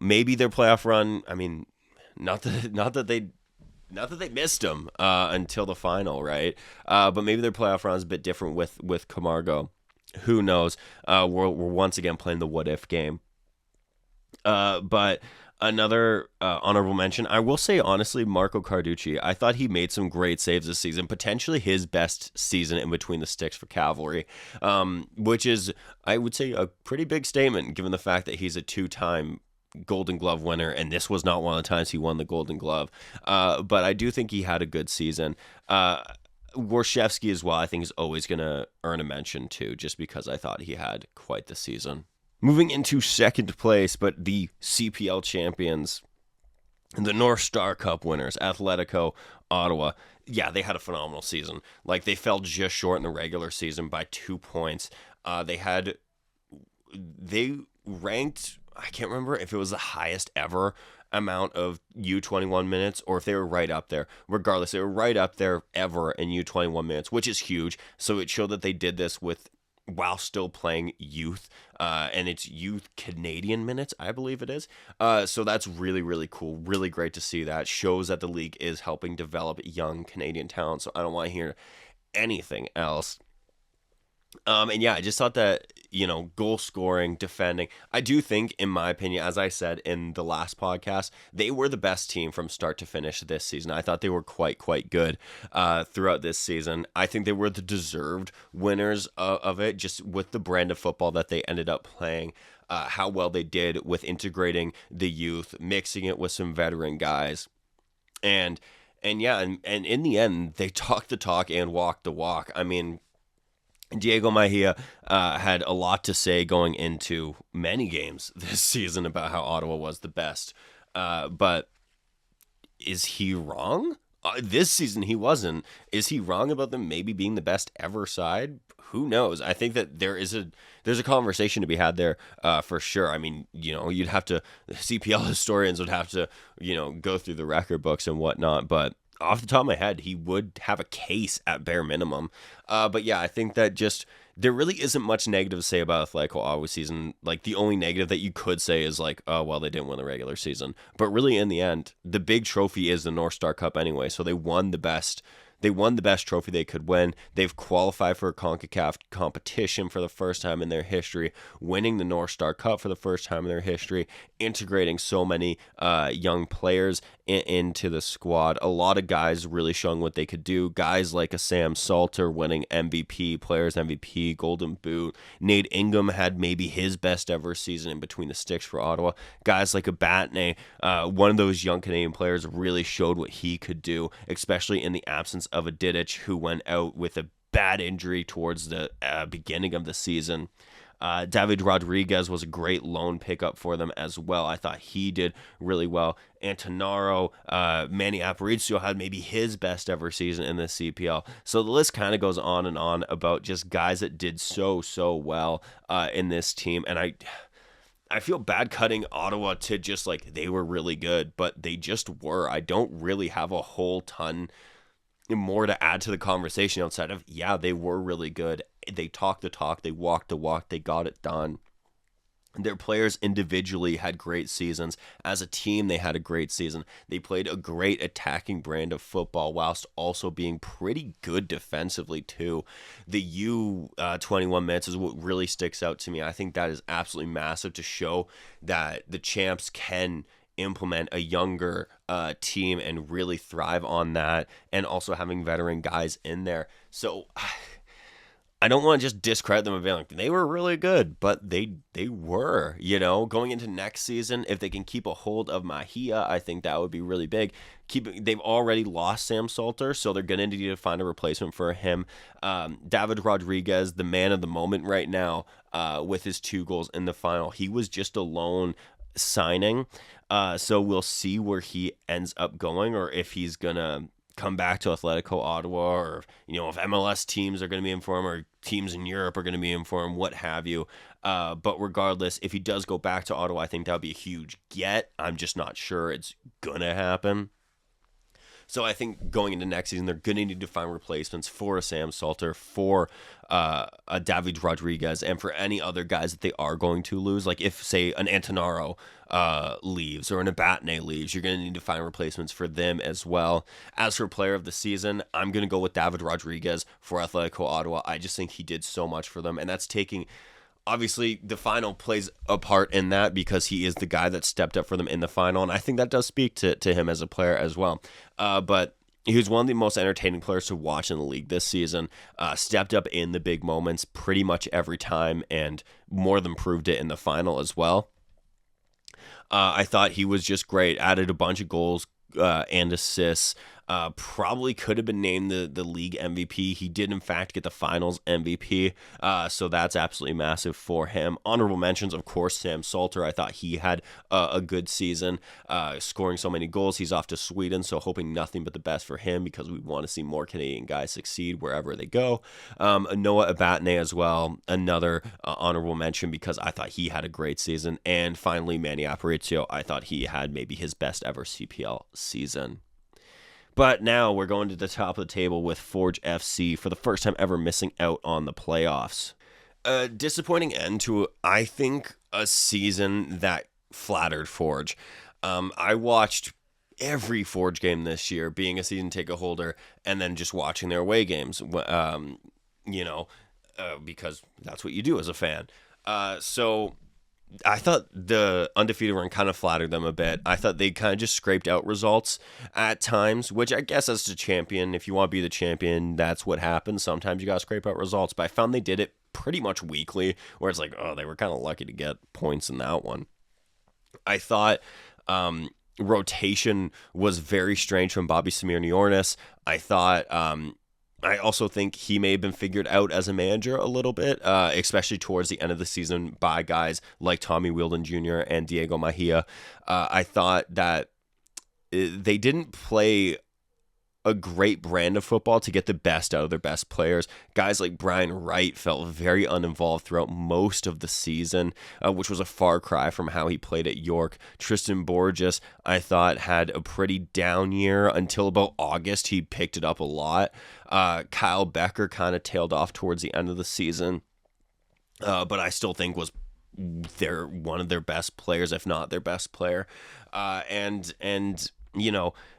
maybe their playoff run, I mean, not that they missed him until the final, right? But maybe their playoff run is a bit different with Camargo. Who knows? We're once again playing the what if game. But another honorable mention, I will say honestly, Marco Carducci. I thought he made some great saves this season, potentially his best season in between the sticks for Cavalry, which is, I would say, a pretty big statement given the fact that he's a 2-time Golden Glove winner, and this was not one of the times he won the Golden Glove. But I do think he had a good season. Warshevsky as well, I think, is always going to earn a mention too, just because I thought he had quite the season. Moving into second place, but the CPL champions, The North Star Cup winners, Atletico, Ottawa. Yeah, they had a phenomenal season. Like, they fell just short in the regular season by 2 points. They ranked, I can't remember if it was the highest ever amount of U21 minutes or if they were right up there. Regardless, they were right up there ever in U21 minutes, which is huge. So it showed that they did this while still playing youth, and it's youth Canadian minutes, I believe it is. So that's really, really cool. Really great to see that. Shows that the league is helping develop young Canadian talent. So I don't want to hear anything else. And yeah, I just thought that, goal scoring, defending, I do think, in my opinion, as I said in the last podcast, they were the best team from start to finish this season. I thought they were quite good throughout this season. I think they were the deserved winners of it, just with the brand of football that they ended up playing. How well they did with integrating the youth, mixing it with some veteran guys. And yeah, and in the end, they talked the talk and walked the walk. I mean, Diego Mejia had a lot to say going into many games this season about how Ottawa was the best. But is he wrong? This season he wasn't. Is he wrong about them maybe being the best ever side? Who knows? I think that there's a conversation to be had there for sure. I mean, you'd have to, CPL historians would have to, go through the record books and whatnot, but off the top of my head, he would have a case at bare minimum. But yeah, I think that just there really isn't much negative to say about Atletico Ottawa season. Like, the only negative that you could say is like, oh, well, they didn't win the regular season. But really, in the end, the big trophy is the North Star Cup anyway. So they won the best. They won the best trophy they could win. They've qualified for a CONCACAF competition for the first time in their history, winning the North Star Cup for the first time in their history, integrating so many young players into the squad. A lot of guys really showing what they could do. Guys like a Sam Salter winning MVP, Players MVP, Golden Boot. Nate Ingham had maybe his best ever season in between the sticks for Ottawa. Guys like a Batney, one of those young Canadian players, really showed what he could do, especially in the absence of a Didic who went out with a bad injury towards the beginning of the season. David Rodriguez was a great loan pickup for them as well. I thought he did really well. Antonaro, Manny Aparicio had maybe his best ever season in the CPL. So the list kind of goes on and on about just guys that did so well in this team. And I feel bad cutting Ottawa to just like they were really good, but they just were. I don't really have a whole ton more to add to the conversation outside of, yeah, they were really good. They talked the talk, they walked the walk, they got it done. Their players individually had great seasons. As a team, they had a great season. They played a great attacking brand of football whilst also being pretty good defensively too. The U21 minutes is what really sticks out to me. I think that is absolutely massive to show that the champs can implement a younger team and really thrive on that, and also having veteran guys in there. So I don't want to just discredit them and be like, they were really good, but they were, going into next season, if they can keep a hold of Mejia, I think that would be really big. They've already lost Sam Salter, so they're going to need to find a replacement for him. David Rodriguez, the man of the moment right now, with his 2 goals in the final, he was just a lone signing. So we'll see where he ends up going, or if he's going to come back to Atletico Ottawa, or, if MLS teams are going to be in for him, or teams in Europe are going to be in for him, what have you. But regardless, if he does go back to Ottawa, I think that would be a huge get. I'm just not sure it's going to happen. So I think going into next season, they're going to need to find replacements for a Sam Salter, for a David Rodriguez, and for any other guys that they are going to lose. Like if, say, an Antonaro leaves or an Abatne leaves, you're going to need to find replacements for them as well. As for player of the season, I'm going to go with David Rodriguez for Atletico Ottawa. I just think he did so much for them, and that's taking... Obviously, the final plays a part in that because he is the guy that stepped up for them in the final, and I think that does speak to him as a player as well. But he was one of the most entertaining players to watch in the league this season, stepped up in the big moments pretty much every time, and more than proved it in the final as well. I thought he was just great, added a bunch of goals and assists. Probably could have been named the league MVP. He did, in fact, get the finals MVP, so that's absolutely massive for him. Honorable mentions, of course, Sam Salter. I thought he had a good season, scoring so many goals. He's off to Sweden, so hoping nothing but the best for him because we want to see more Canadian guys succeed wherever they go. Noah Abatne as well, another honorable mention because I thought he had a great season. And finally, Manny Aparicio. I thought he had maybe his best ever CPL season. But now we're going to the top of the table with Forge FC for the first time ever missing out on the playoffs. A disappointing end to, I think, a season that flattered Forge. I watched every Forge game this year, being a season ticket holder, and then just watching their away games, because that's what you do as a fan. So I thought the undefeated run kind of flattered them a bit. I thought they kind of just scraped out results at times, which I guess as a champion, if you want to be the champion, that's what happens. Sometimes you got to scrape out results, but I found they did it pretty much weekly, where it's like, oh, they were kind of lucky to get points in that one. I thought rotation was very strange from Bobby Simeone-Ornis. I also think he may have been figured out as a manager a little bit, especially towards the end of the season by guys like Tommy Wheeldon Jr. and Diego Mejia. I thought that they didn't play a great brand of football to get the best out of their best players. Guys like Brian Wright felt very uninvolved throughout most of the season, which was a far cry from how he played at York. Tristan Borges, I thought, had a pretty down year until about August. He picked it up a lot. Kyle Becker kind of tailed off towards the end of the season, but I still think was one of their best players, if not their best player. And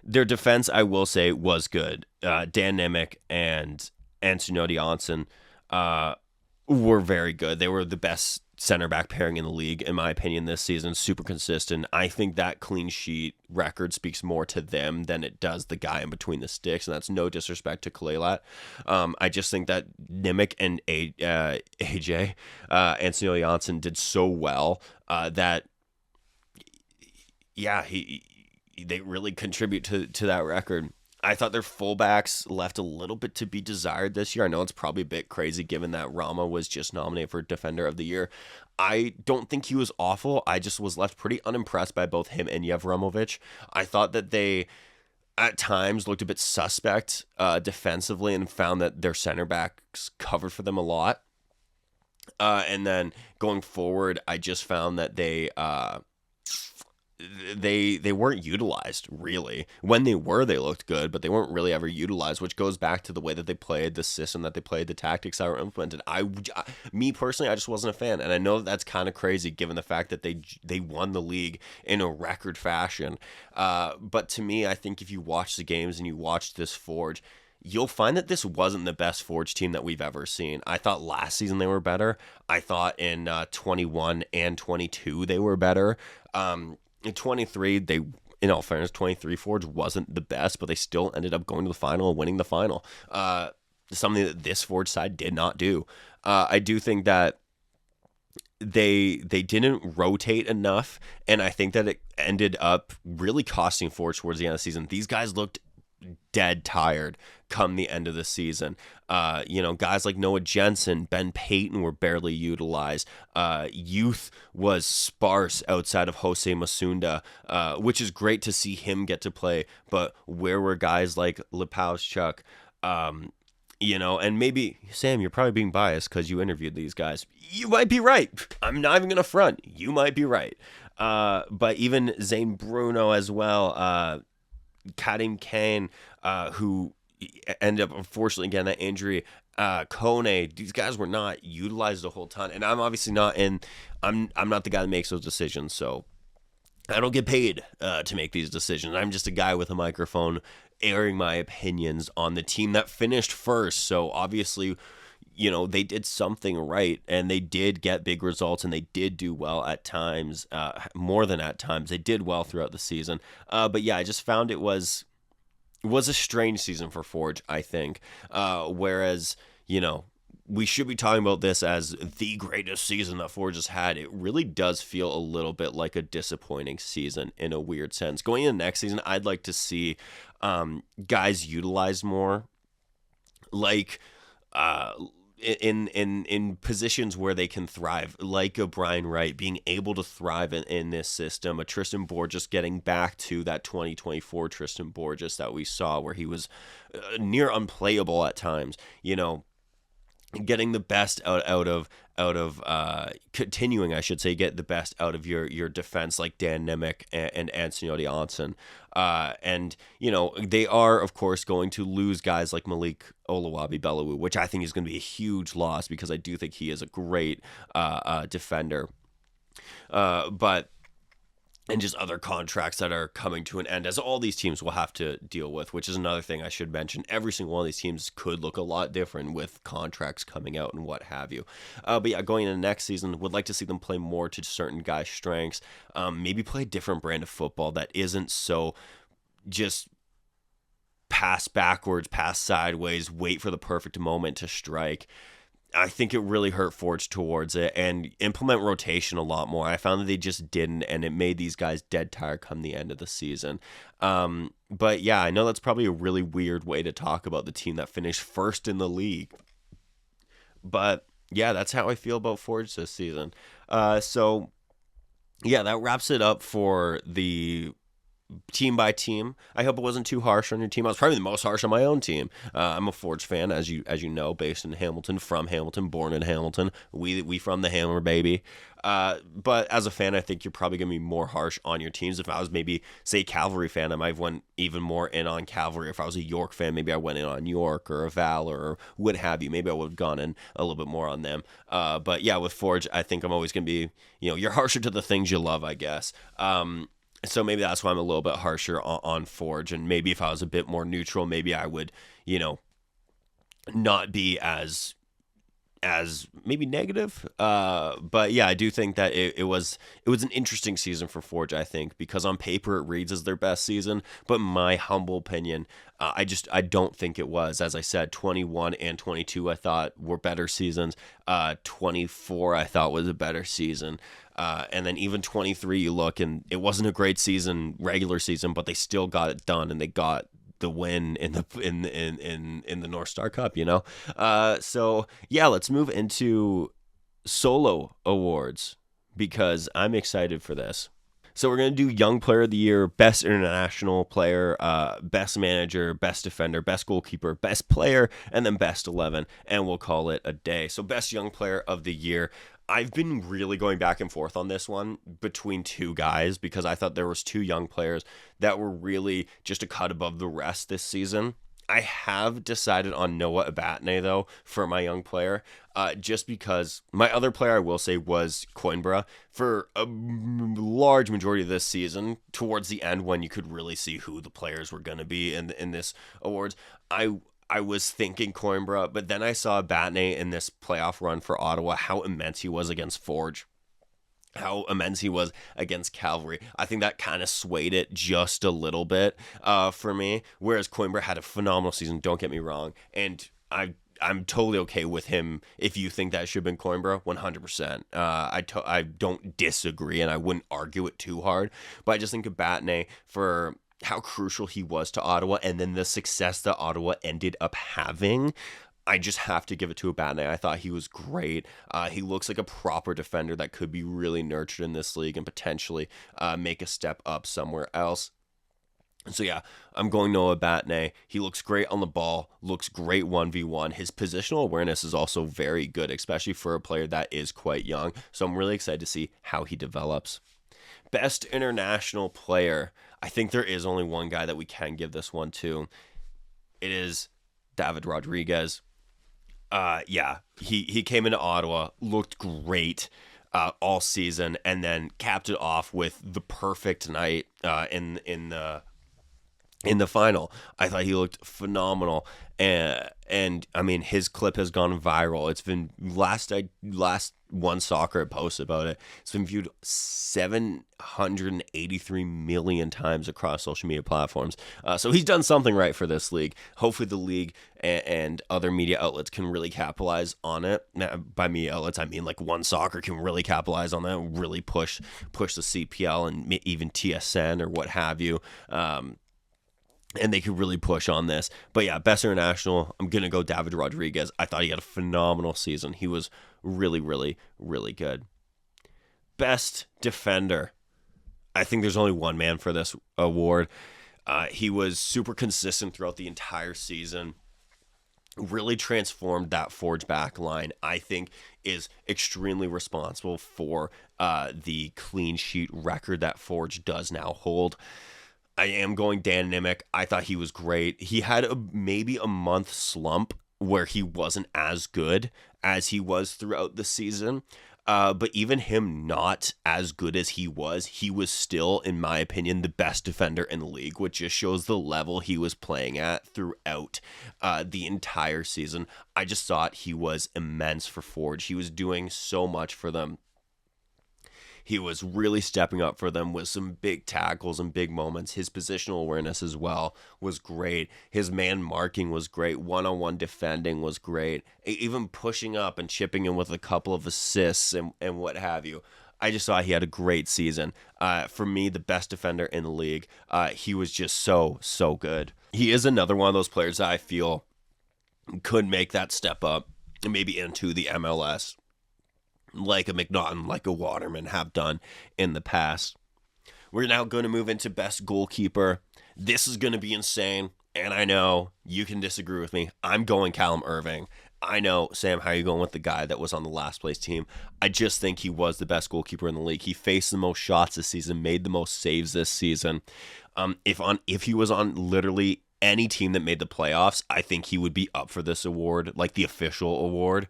their defense, I will say, was good. Dan Nemec and Antonio Janssen were very good. They were the best center back pairing in the league, in my opinion, this season. Super consistent. I think that clean sheet record speaks more to them than it does the guy in between the sticks, and that's no disrespect to Kalelat. I just think that Nemec and AJ, Antonio Janssen, did so well that, yeah, they really contribute to that record. I thought their fullbacks left a little bit to be desired this year. I know it's probably a bit crazy given that Rama was just nominated for Defender of the Year. I don't think he was awful. I just was left pretty unimpressed by both him and Jevramovic. I thought that they, at times, looked a bit suspect defensively and found that their center backs covered for them a lot. And then going forward, I just found that they weren't utilized, really. When they were, they looked good, but they weren't really ever utilized, which goes back to the way that they played, the system that they played, the tactics that were implemented. Me personally, I just wasn't a fan, and I know that's kind of crazy given the fact that they won the league in a record fashion. But to me, I think if you watch the games and you watch this Forge, you'll find that this wasn't the best Forge team that we've ever seen. I thought last season they were better. I thought in 21 and 22 they were better. In 23, in all fairness, 23 Forge wasn't the best, but they still ended up going to the final and winning the final. Something that this Forge side did not do. I do think that they didn't rotate enough, and I think that it ended up really costing Forge towards the end of the season. These guys looked dead tired come the end of the season. Guys like Noah Jensen, Ben Payton were barely utilized. Youth was sparse outside of Jose Masunda, which is great to see him get to play. But where were guys like Lepauschuk? And maybe, Sam, you're probably being biased because you interviewed these guys. You might be right. I'm not even going to front. You might be right. But even Zane Bruno as well, Kadim Kane, who ended up unfortunately getting that injury, Kone, these guys were not utilized a whole ton. And I'm obviously not I'm not the guy that makes those decisions, so I don't get paid to make these decisions. I'm just a guy with a microphone airing my opinions on the team that finished first. So obviously, they did something right, and they did get big results, and they did do well at times, more than at times. They did well throughout the season. But yeah, I just found it was a strange season for Forge, I think. Whereas, we should be talking about this as the greatest season that Forge has had, it really does feel a little bit like a disappointing season in a weird sense. Going into next season, I'd like to see guys utilized more, like in positions where they can thrive, like a Brian Wright being able to thrive in this system, a Tristan Borges getting back to that 2024 Tristan Borges that we saw where he was near unplayable at times, getting the best out of continuing, I should say, get the best out of your defense, like Dan Nemec and Anthony Onsen. And they are of course going to lose guys like Malik Olawabi-Belawu, which I think is going to be a huge loss because I do think he is a great defender. But and just other contracts that are coming to an end, as all these teams will have to deal with, which is another thing I should mention. Every single one of these teams could look a lot different with contracts coming out and what have you. But yeah, going into next season, would like to see them play more to certain guys' strengths, maybe play a different brand of football that isn't so just pass backwards, pass sideways, wait for the perfect moment to strike. I think it really hurt Forge towards it, and implement rotation a lot more. I found that they just didn't, and it made these guys dead tired come the end of the season. But yeah, I know that's probably a really weird way to talk about the team that finished first in the league. But yeah, that's how I feel about Forge this season. So yeah, that wraps it up for the team by team. I hope it wasn't too harsh on your team. I was probably the most harsh on my own team. I'm a Forge fan, as you know, based in Hamilton, from Hamilton, born in Hamilton. We from the Hammer, baby. But as a fan, I think you're probably going to be more harsh on your teams. If I was maybe, say, a Cavalry fan, I might have went even more in on Cavalry. If I was a York fan, maybe I went in on York or a Valor or what have you. Maybe I would have gone in a little bit more on them. But yeah, with Forge, I think I'm always going to be, you're harsher to the things you love, I guess. So maybe that's why I'm a little bit harsher on Forge. And maybe if I was a bit more neutral, maybe I would, not be as maybe negative. But yeah, I do think that it was an interesting season for Forge, I think, because on paper it reads as their best season, but in my humble opinion, I don't think it was. As I said, 21 and 22 I thought were better seasons. 24 I thought was a better season. And then even 23, you look and it wasn't a great season, regular season, but they still got it done and they got the win in the North Star Cup, So yeah, let's move into solo awards because I'm excited for this. So we're going to do Young Player of the Year, Best International Player, Best Manager, Best Defender, Best Goalkeeper, Best Player, and then Best 11, and we'll call it a day. So Best Young Player of the Year. I've been really going back and forth on this one between two guys because I thought there was two young players that were really just a cut above the rest this season. I have decided on Noah Abatne, though, for my young player, just because my other player, I will say, was Coimbra. For a large majority of this season, towards the end when you could really see who the players were going to be in this awards, I was thinking Coimbra, but then I saw Batney in this playoff run for Ottawa, how immense he was against Forge, how immense he was against Cavalry. I think that kind of swayed it just a little bit for me, whereas Coimbra had a phenomenal season, don't get me wrong, and I'm totally okay with him if you think that should have been Coimbra, 100%. I don't disagree, and I wouldn't argue it too hard, but I just think of Batney for how crucial he was to Ottawa, and then the success that Ottawa ended up having. I just have to give it to Abatne. I thought he was great. He looks like a proper defender that could be really nurtured in this league and potentially make a step up somewhere else. So yeah, I'm going Noah Abatne. He looks great on the ball, looks great 1v1. His positional awareness is also very good, especially for a player that is quite young. So I'm really excited to see how he develops. Best international player. I think there is only one guy that we can give this one to. It is David Rodriguez. Yeah, he came into Ottawa, looked great all season, and then capped it off with the perfect night in the In the final, I thought he looked phenomenal, and I mean his clip has gone viral. It's been last one soccer post about it. It's been viewed 783 million times across social media platforms. So he's done something right for this league. Hopefully, the league and other media outlets can really capitalize on it. Now, by media outlets, I mean like One Soccer can really capitalize on that, really push the CPL and even TSN or what have you. And they could really push on this. But yeah, best international, I'm going to go David Rodriguez. I thought he had a phenomenal season. He was really, really, really good. Best defender. I think there's only one man for this award. He was super consistent throughout the entire season. Really transformed that Forge back line. I think is extremely responsible for the clean sheet record that Forge does now hold. I am going Dan Nimick. I thought he was great. He had maybe a month slump where he wasn't as good as he was throughout the season. But even him not as good as he was still, in my opinion, the best defender in the league, which just shows the level he was playing at throughout the entire season. I just thought he was immense for Forge. He was doing so much for them. He was really stepping up for them with some big tackles and big moments. His positional awareness as well was great. His man marking was great. One-on-one defending was great. Even pushing up and chipping in with a couple of assists and what have you. I just thought he had a great season. For me, the best defender in the league. He was just so good. He is another one of those players that I feel could make that step up and maybe into the MLS. Like a McNaughton, like a Waterman have done in the past. We're now going to move into best goalkeeper. This is going to be insane, and I know you can disagree with me. I'm going Callum Irving. I know, Sam, how are you going with the guy that was on the last place team? I just think he was the best goalkeeper in the league. He faced the most shots this season, made the most saves this season. If he was on literally any team that made the playoffs, I think he would be up for this award, like the official award.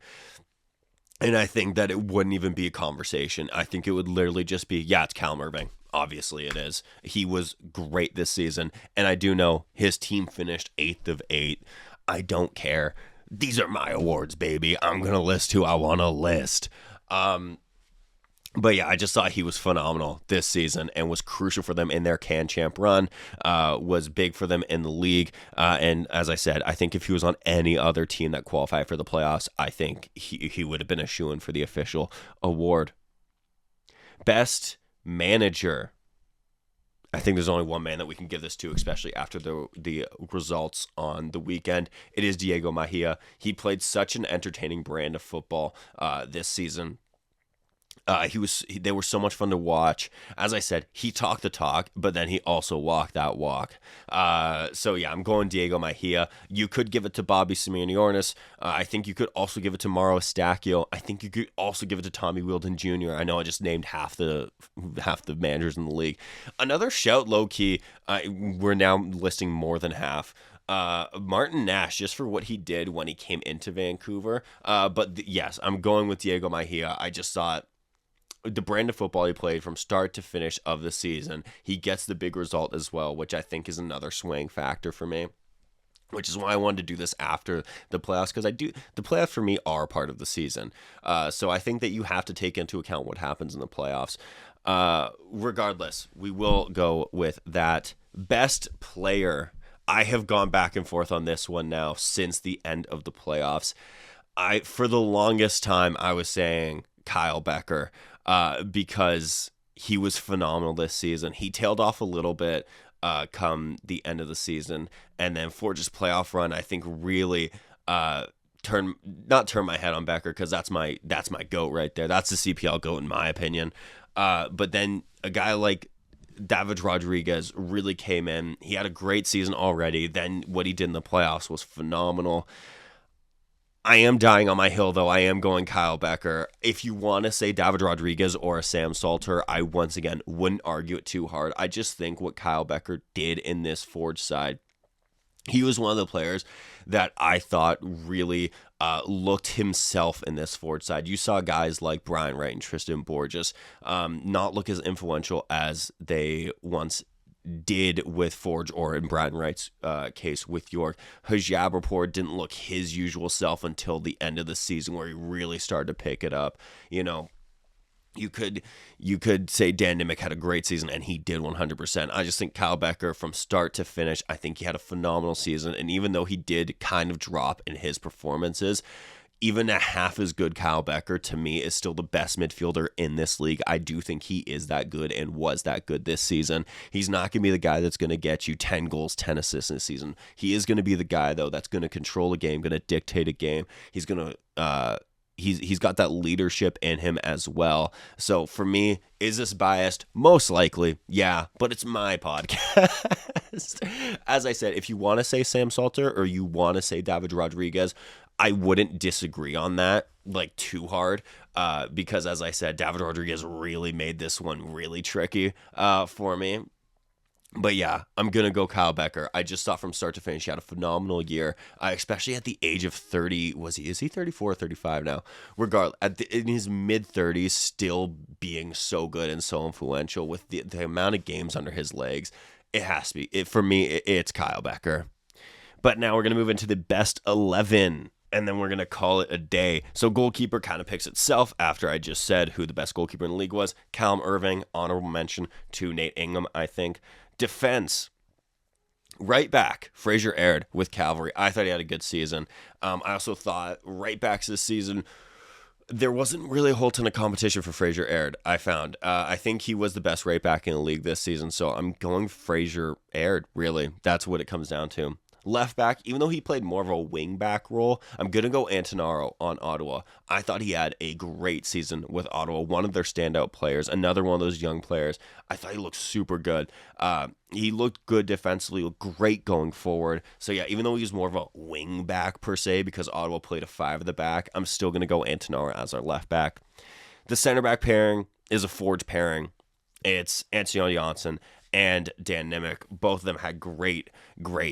And I think that it wouldn't even be a conversation. I think it would literally just be, yeah, it's Callum Irving. Obviously it is. He was great this season. And I do know his team finished 8th of 8. I don't care. These are my awards, baby. I'm going to list who I want to list. But yeah, I just thought he was phenomenal this season and was crucial for them in their Can Champ run, was big for them in the league. And as I said, I think if he was on any other team that qualified for the playoffs, I think he would have been a shoo-in for the official award. Best manager. I think there's only one man that we can give this to, especially after the results on the weekend. It is Diego Mejia. He played such an entertaining brand of football this season. They were so much fun to watch. As I said, he talked the talk, but then he also walked that walk. So yeah, I'm going Diego Mejia. You could give it to Bobby Simeone. I think you could also give it to Mauro Estacchio. I think you could also give it to Tommy Wheeldon Jr. I know I just named half the managers in the league. Another shout, low key. We're now listing more than half. Martin Nash, just for what he did when he came into Vancouver. Yes, I'm going with Diego Mejia. I just thought the brand of football he played from start to finish of the season, he gets the big result as well, which I think is another swing factor for me, which is why I wanted to do this after the playoffs, because the playoffs for me are part of the season. So I think that you have to take into account what happens in the playoffs. Regardless, we will go with that. Best player. I have gone back and forth on this one now since the end of the playoffs. For the longest time, I was saying Kyle Becker. Because he was phenomenal this season. He tailed off a little bit come the end of the season, and then Forge's playoff run, I think, really turn my head on Becker, because that's my GOAT right there. That's the CPL GOAT in my opinion. But then a guy like David Rodriguez really came in. He had a great season already. Then what he did in the playoffs was phenomenal. I am dying on my hill, though. I am going Kyle Becker. If you want to say David Rodriguez or a Sam Salter, I once again wouldn't argue it too hard. I just think what Kyle Becker did in this Forge side, he was one of the players that I thought really looked himself in this Forge side. You saw guys like Brian Wright and Tristan Borges not look as influential as they once did with Forge, or in Brian Wright's case with York. Hajabrapor didn't look his usual self until the end of the season, where he really started to pick it up. You could say Dan Nimick had a great season, and he did 100%. I just think Kyle Becker, from start to finish, I think he had a phenomenal season. And even though he did kind of drop in his performances, even a half as good Kyle Becker, to me, is still the best midfielder in this league. I do think he is that good and was that good this season. He's not going to be the guy that's going to get you 10 goals, 10 assists in a season. He is going to be the guy, though, that's going to control a game, going to dictate a game. He's going to... He's got that leadership in him as well. So for me, is this biased? Most likely, yeah, but it's my podcast. As I said, if you want to say Sam Salter or you want to say David Rodriguez, I wouldn't disagree on that like too hard, because as I said, David Rodriguez really made this one really tricky for me. But yeah, I'm going to go Kyle Becker. I just thought from start to finish, he had a phenomenal year, especially at the age of 30. Is he 34 or 35 now? Regardless, in his mid-30s, still being so good and so influential with the amount of games under his legs. It has to be. For me, it's Kyle Becker. But now we're going to move into the best 11, and then we're going to call it a day. So goalkeeper kind of picks itself after I just said who the best goalkeeper in the league was. Callum Irving, honorable mention to Nate Ingham, I think. Defense, right back, Fraser Aird with Cavalry. I thought he had a good season. I also thought right backs this season, there wasn't really a whole ton of competition for Fraser Aird, I found. I think he was the best right back in the league this season, so I'm going Fraser Aird, really. That's what it comes down to. Left back, even though he played more of a wing back role, I'm going to go Antonaro on Ottawa. I thought he had a great season with Ottawa, one of their standout players, another one of those young players. I thought he looked super good. He looked good defensively, looked great going forward. So yeah, even though he was more of a wing back per se, because Ottawa played a 5 at the back, I'm still going to go Antonaro as our left back. The center back pairing is a Forge pairing. It's Antonio Janssen and Dan Nimick. Both of them had great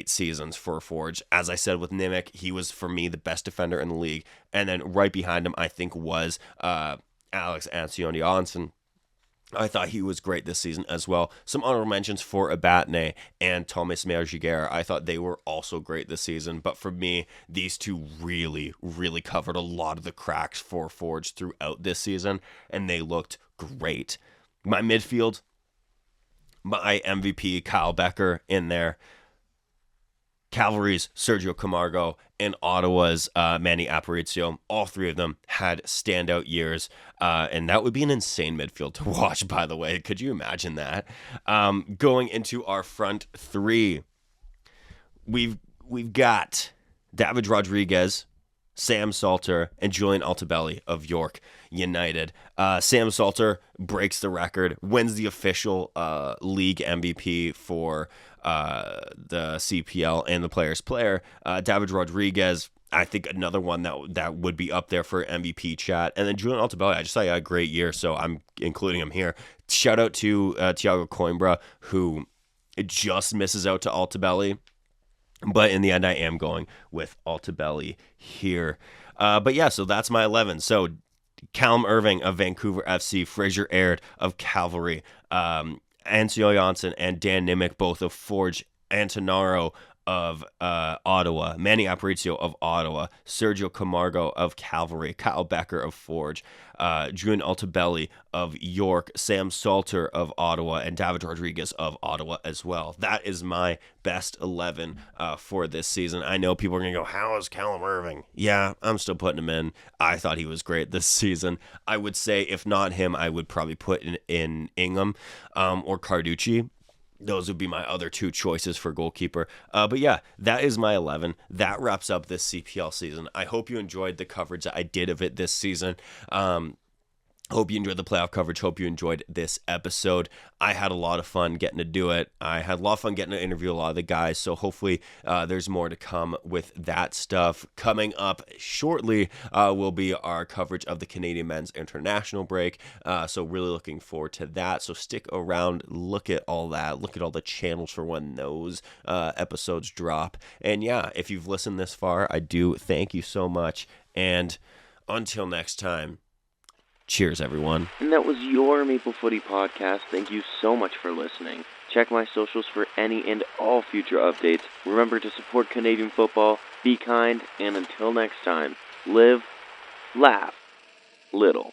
seasons for Forge. As I said with Nimick, he was, for me, the best defender in the league. And then right behind him, I think, was Alex Antonio Janssen. I thought he was great this season as well. Some honorable mentions for Abatne and Thomas Mergiger. I thought they were also great this season. But for me, these two really covered a lot of the cracks for Forge throughout this season. And they looked great. My midfield, my MVP, Kyle Becker, in there. Cavalry's Sergio Camargo, and Ottawa's Manny Aparicio. All three of them had standout years, and that would be an insane midfield to watch, by the way. Could you imagine that? Going into our front three, we've got David Rodriguez, Sam Salter, and Julian Altobelli of York United. Sam Salter breaks the record, wins the official league MVP for the CPL and the player's player. David Rodriguez, I think another one that would be up there for MVP chat. And then Julian Altobelli, I just thought he had a great year, so I'm including him here. Shout out to Thiago Coimbra, who just misses out to Altobelli. But in the end, I am going with Altobelli here. But yeah, so that's my 11. So Callum Irving of Vancouver FC, Fraser Aird of Cavalry, Antonio Janssen and Dan Nimick, both of Forge, Antonaro of Ottawa, Manny Aparicio of Ottawa, Sergio Camargo of Cavalry, Kyle Becker of Forge, Julian Altobelli of York, Sam Salter of Ottawa, and David Rodriguez of Ottawa as well. That is my best 11 for this season. I know people are going to go, how is Callum Irving? Yeah, I'm still putting him in. I thought he was great this season. I would say, if not him, I would probably put in Ingham or Carducci. Those would be my other two choices for goalkeeper. But yeah, that is my 11. That wraps up this CPL season. I hope you enjoyed the coverage that I did of it this season. Hope you enjoyed the playoff coverage. Hope you enjoyed this episode. I had a lot of fun getting to do it. I had a lot of fun getting to interview a lot of the guys. So hopefully there's more to come with that stuff. Coming up shortly will be our coverage of the Canadian Men's International break. So really looking forward to that. So stick around. Look at all that. Look at all the channels for when those episodes drop. And yeah, if you've listened this far, I do thank you so much. And until next time, cheers, everyone. And that was your Maple Footy podcast. Thank you so much for listening. Check my socials for any and all future updates. Remember to support Canadian football, be kind, and until next time, live, laugh, little.